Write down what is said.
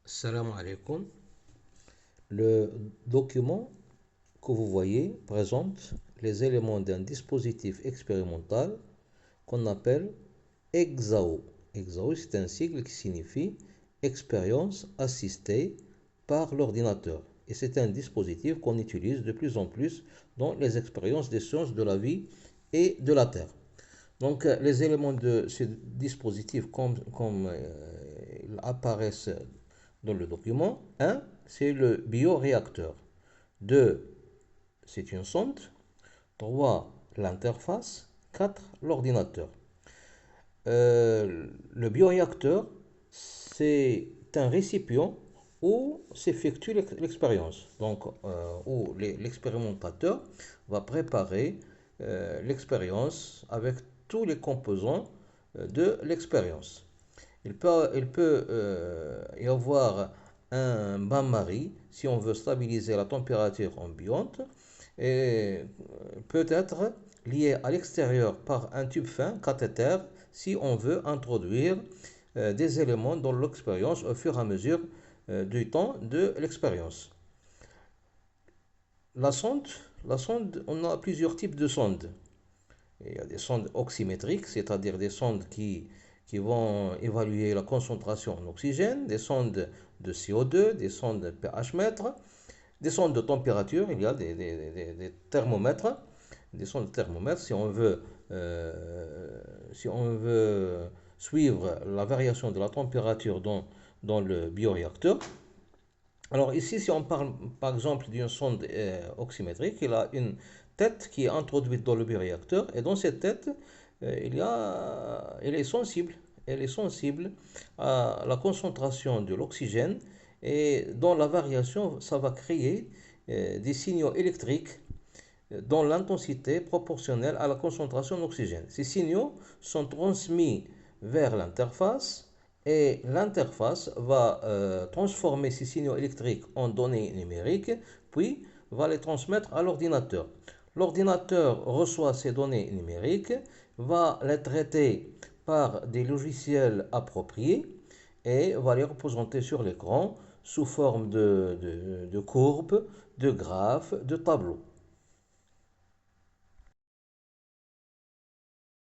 Salam alaikum. Le document que vous voyez présente les éléments d'un dispositif expérimental qu'on appelle EXAO. EXAO, c'est un sigle qui signifie expérience assistée par l'ordinateur. Et c'est un dispositif qu'on utilise de plus en plus dans les expériences des sciences de la vie et de la Terre. Donc, les éléments de ce dispositif, comme ils apparaissent dans le document, un, c'est le bioréacteur. 2, c'est une sonde. 3, l'interface. 4, l'ordinateur. Le bioréacteur, c'est un récipient où s'effectue l'expérience. Donc, où l'expérimentateur va préparer l'expérience avec tous les composants de l'expérience. Il peut y avoir un bain-marie si on veut stabiliser la température ambiante et peut-être lié à l'extérieur par un tube fin, cathéter, si on veut introduire des éléments dans l'expérience au fur et à mesure du temps de l'expérience. La sonde, la sonde, on a plusieurs types de sondes. Il y a des sondes oxymétriques, c'est-à-dire des sondes qui vont évaluer la concentration en oxygène, des sondes de CO2, des sondes pH-mètre, des sondes de température, il y a des thermomètres, des sondes de thermomètre si on veut suivre la variation de la température dans le bioréacteur. Alors ici, si on parle par exemple d'une sonde oxymétrique, il a une tête qui est introduite dans le bioréacteur et dans cette tête, elle est sensible. Elle est sensible à la concentration de l'oxygène et dans la variation, ça va créer des signaux électriques dont l'intensité proportionnelle à la concentration d'oxygène. Ces signaux sont transmis vers l'interface et l'interface va transformer ces signaux électriques en données numériques, puis va les transmettre à l'ordinateur. L'ordinateur reçoit ces données numériques, va les traiter par des logiciels appropriés et va les représenter sur l'écran sous forme de courbes, de graphes, de tableaux.